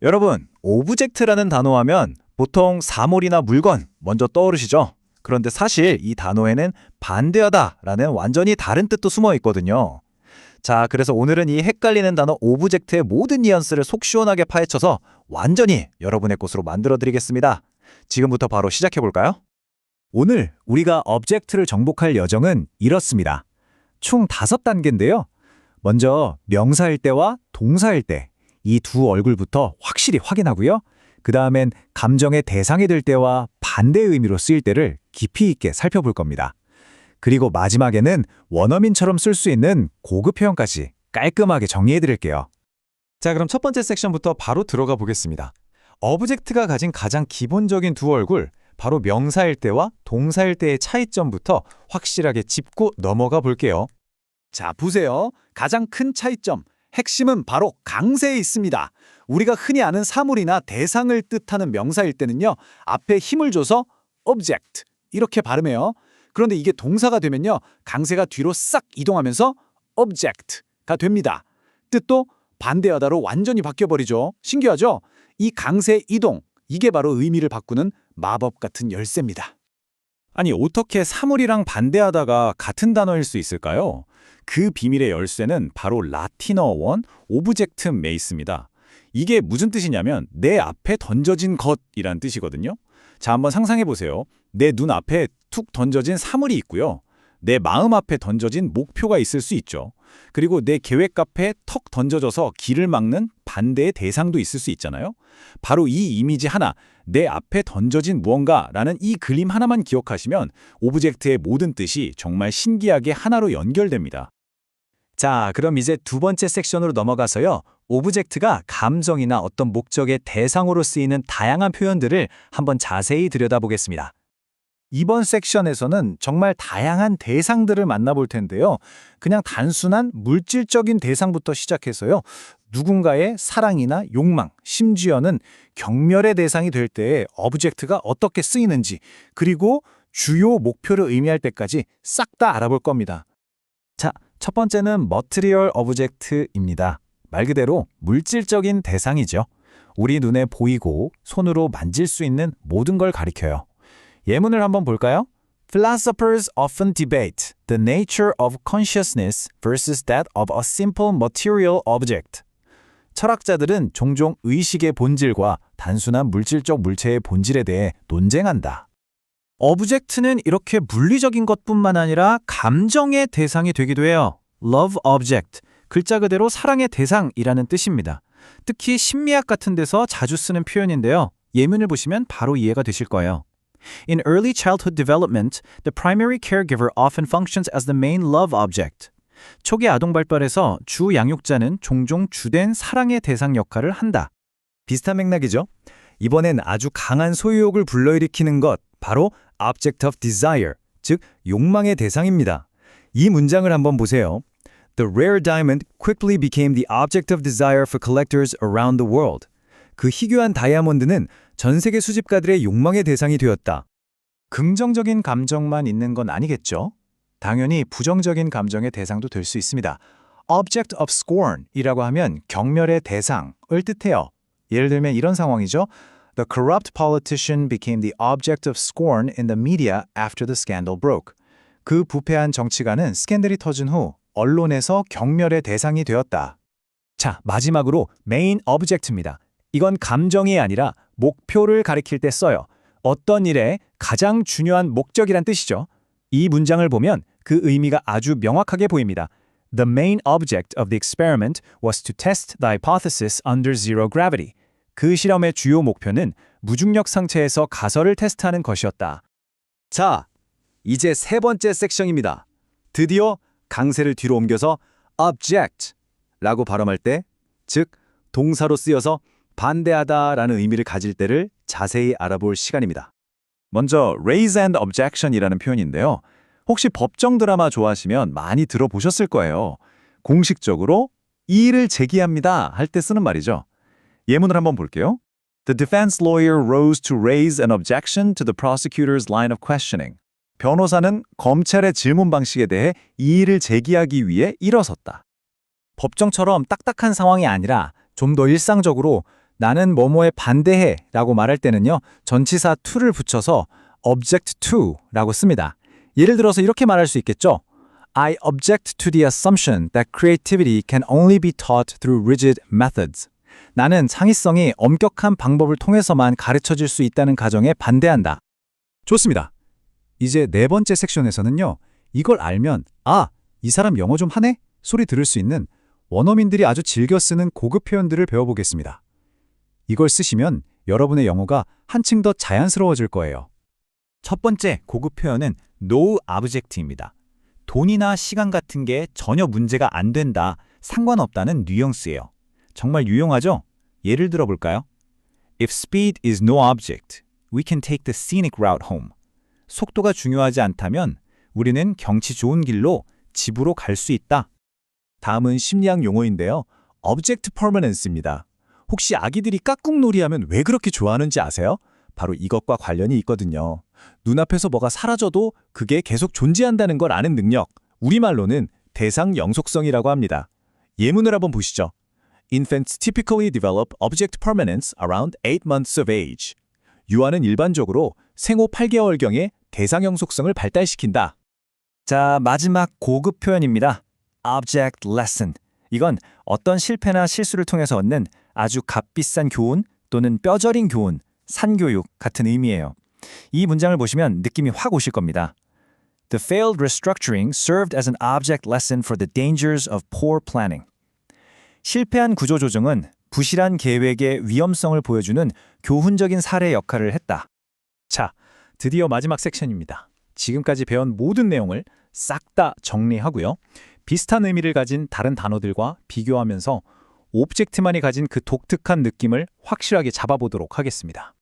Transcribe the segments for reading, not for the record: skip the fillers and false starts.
여러분, 오브젝트라는 단어 하면 보통 사물이나 물건 먼저 떠오르시죠? 그런데 사실 이 단어에는 반대하다라는 완전히 다른 뜻도 숨어 있거든요. 자, 그래서 오늘은 이 헷갈리는 단어 오브젝트의 모든 뉘앙스를 속 시원하게 파헤쳐서 완전히 여러분의 것으로 만들어 드리겠습니다. 지금부터 바로 시작해 볼까요? 오늘 우리가 object를 정복할 여정은 이렇습니다. 총 5단계인데요. 먼저 명사일 때와 동사일 때 이 두 얼굴부터 확실히 확인하고요. 그 다음엔 감정의 대상이 될 때와 반대의 의미로 쓰일 때를 깊이 있게 살펴볼 겁니다. 그리고 마지막에는 원어민처럼 쓸 수 있는 고급 표현까지 깔끔하게 정리해 드릴게요. 자, 그럼 첫 번째 섹션부터 바로 들어가 보겠습니다. 어브젝트가 가진 가장 기본적인 두 얼굴, 바로 명사일 때와 동사일 때의 차이점부터 확실하게 짚고 넘어가 볼게요. 자, 보세요. 가장 큰 차이점, 핵심은 바로 강세에 있습니다. 우리가 흔히 아는 사물이나 대상을 뜻하는 명사일 때는요, 앞에 힘을 줘서 object 이렇게 발음해요. 그런데 이게 동사가 되면요, 강세가 뒤로 싹 이동하면서 object가 됩니다. 뜻도 반대하다로 완전히 바뀌어버리죠. 신기하죠? 이 강세 이동, 이게 바로 의미를 바꾸는 마법 같은 열쇠입니다. 아니, 어떻게 사물이랑 반대하다가 같은 단어일 수 있을까요? 그 비밀의 열쇠는 바로 라틴어 원 오브젝트 메이스입니다. 이게 무슨 뜻이냐면 내 앞에 던져진 것이란 뜻이거든요. 자, 한번 상상해 보세요. 내 눈 앞에 툭 던져진 사물이 있고요. 내 마음 앞에 던져진 목표가 있을 수 있죠. 그리고 내 계획 앞에 턱 던져져서 길을 막는 반대의 대상도 있을 수 있잖아요. 바로 이 이미지 하나, 내 앞에 던져진 무언가라는 이 그림 하나만 기억하시면 오브젝트의 모든 뜻이 정말 신기하게 하나로 연결됩니다. 자, 그럼 이제 두 번째 섹션으로 넘어가서요. 오브젝트가 감정이나 어떤 목적의 대상으로 쓰이는 다양한 표현들을 한번 자세히 들여다보겠습니다. 이번 섹션에서는 정말 다양한 대상들을 만나볼 텐데요. 그냥 단순한 물질적인 대상부터 시작해서요. 누군가의 사랑이나 욕망, 심지어는 경멸의 대상이 될 때 오브젝트가 어떻게 쓰이는지, 그리고 주요 목표를 의미할 때까지 싹 다 알아볼 겁니다. 자, 첫 번째는 material object입니다. 말 그대로 물질적인 대상이죠. 우리 눈에 보이고 손으로 만질 수 있는 모든 걸 가리켜요. 예문을 한번 볼까요? Philosophers often debate the nature of consciousness versus that of a simple material object. 철학자들은 종종 의식의 본질과 단순한 물질적 물체의 본질에 대해 논쟁한다. 오브젝트는 이렇게 물리적인 것뿐만 아니라 감정의 대상이 되기도 해요. Love object, 글자 그대로 사랑의 대상이라는 뜻입니다. 특히 심리학 같은 데서 자주 쓰는 표현인데요. 예문을 보시면 바로 이해가 되실 거예요. In early childhood development, the primary caregiver often functions as the main love object. 초기 아동 발달에서 주 양육자는 종종 주된 사랑의 대상 역할을 한다. 비슷한 맥락이죠? 이번엔 아주 강한 소유욕을 불러일으키는 것, 바로 object of desire, 즉 욕망의 대상입니다. 이 문장을 한번 보세요. The rare diamond quickly became the object of desire for collectors around the world. 그 희귀한 다이아몬드는 전 세계 수집가들의 욕망의 대상이 되었다. 긍정적인 감정만 있는 건 아니겠죠? 당연히 부정적인 감정의 대상도 될 수 있습니다. Object of scorn이라고 하면 경멸의 대상을 뜻해요. 예를 들면 이런 상황이죠. The corrupt politician became the object of scorn in the media after the scandal broke. 그 부패한 정치가는 스캔들이 터진 후 언론에서 경멸의 대상이 되었다. 자, 마지막으로 main object입니다. 이건 감정이 아니라 목표를 가리킬 때 써요. 어떤 일의 가장 중요한 목적이란 뜻이죠. 이 문장을 보면 그 의미가 아주 명확하게 보입니다. The main object of the experiment was to test the hypothesis under zero gravity. 그 실험의 주요 목표는 무중력 상태에서 가설을 테스트하는 것이었다. 자, 이제 세 번째 섹션입니다. 드디어 강세를 뒤로 옮겨서 object라고 발음할 때, 즉 동사로 쓰여서 반대하다라는 의미를 가질 때를 자세히 알아볼 시간입니다. 먼저 raise an objection이라는 표현인데요. 혹시 법정 드라마 좋아하시면 많이 들어보셨을 거예요. 공식적으로 이의를 제기합니다 할 때 쓰는 말이죠. 예문을 한번 볼게요. The defense lawyer rose to raise an objection to the prosecutor's line of questioning. 변호사는 검찰의 질문 방식에 대해 이의를 제기하기 위해 일어섰다. 법정처럼 딱딱한 상황이 아니라 좀 더 일상적으로 나는 뭐뭐에 반대해 라고 말할 때는요, 전치사 to를 붙여서 object to 라고 씁니다. 예를 들어서 이렇게 말할 수 있겠죠. I object to the assumption that creativity can only be taught through rigid methods. 나는 창의성이 엄격한 방법을 통해서만 가르쳐질 수 있다는 가정에 반대한다. 좋습니다. 이제 네 번째 섹션에서는요. 이걸 알면 아, 이 사람 영어 좀 하네? 소리 들을 수 있는 원어민들이 아주 즐겨 쓰는 고급 표현들을 배워보겠습니다. 이걸 쓰시면 여러분의 영어가 한층 더 자연스러워질 거예요. 첫 번째 고급 표현은 no object입니다. 돈이나 시간 같은 게 전혀 문제가 안 된다, 상관없다는 뉘앙스예요. 정말 유용하죠? 예를 들어 볼까요? If speed is no object, we can take the scenic route home. 속도가 중요하지 않다면 우리는 경치 좋은 길로 집으로 갈 수 있다. 다음은 심리학 용어인데요. object permanence입니다. 혹시 아기들이 깍꿍놀이 하면 왜 그렇게 좋아하는지 아세요? 바로 이것과 관련이 있거든요. 눈앞에서 뭐가 사라져도 그게 계속 존재한다는 걸 아는 능력, 우리말로는 대상 영속성이라고 합니다. 예문을 한번 보시죠. Infants typically develop object permanence around 8 months of age. 유아는 일반적으로 생후 8개월경에 대상 영속성을 발달시킨다. 자, 마지막 고급 표현입니다. object lesson. 이건 어떤 실패나 실수를 통해서 얻는 아주 값비싼 교훈 또는 뼈저린 교훈, 산교육 같은 의미예요. 이 문장을 보시면 느낌이 확 오실 겁니다. The failed restructuring served as an object lesson for the dangers of poor planning. 실패한 구조조정은 부실한 계획의 위험성을 보여주는 교훈적인 사례 역할을 했다. 자, 드디어 마지막 섹션입니다. 지금까지 배운 모든 내용을 싹 다 정리하고요. 비슷한 의미를 가진 다른 단어들과 비교하면서 오브젝트만이 가진 그 독특한 느낌을 확실하게 잡아보도록 하겠습니다.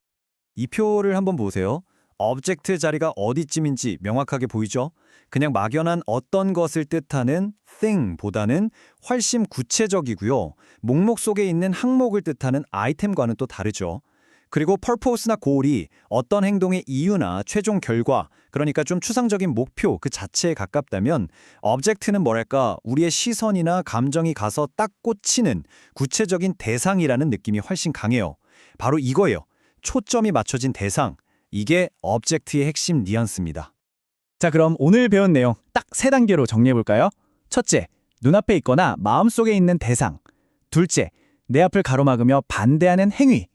이 표를 한번 보세요. 오브젝트 자리가 어디쯤인지 명확하게 보이죠? 그냥 막연한 어떤 것을 뜻하는 thing보다는 훨씬 구체적이고요. 목록 속에 있는 항목을 뜻하는 아이템과는 또 다르죠. 그리고 purpose나 goal이 어떤 행동의 이유나 최종 결과, 그러니까 좀 추상적인 목표 그 자체에 가깝다면 object는 뭐랄까 우리의 시선이나 감정이 가서 딱 꽂히는 구체적인 대상이라는 느낌이 훨씬 강해요. 바로 이거예요. 초점이 맞춰진 대상. 이게 object의 핵심 뉘앙스입니다. 자, 그럼 오늘 배운 내용 딱 3단계로 정리해볼까요? 첫째, 눈앞에 있거나 마음속에 있는 대상. 둘째, 내 앞을 가로막으며 반대하는 행위.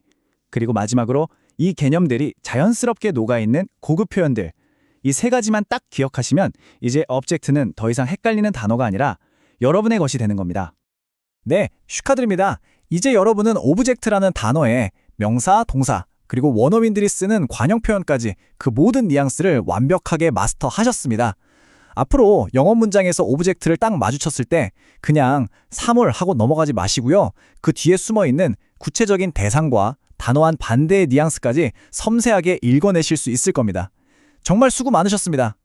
그리고 마지막으로 이 개념들이 자연스럽게 녹아있는 고급 표현들. 이 3가지만 딱 기억하시면 이제 object는 더 이상 헷갈리는 단어가 아니라 여러분의 것이 되는 겁니다. 네, 축하드립니다. 이제 여러분은 오브젝트라는 단어에 명사, 동사, 그리고 원어민들이 쓰는 관형 표현까지 그 모든 뉘앙스를 완벽하게 마스터하셨습니다. 앞으로 영어 문장에서 오브젝트를 딱 마주쳤을 때 그냥 사물 하고 넘어가지 마시고요. 그 뒤에 숨어있는 구체적인 대상과 단호한 반대의 뉘앙스까지 섬세하게 읽어내실 수 있을 겁니다. 정말 수고 많으셨습니다.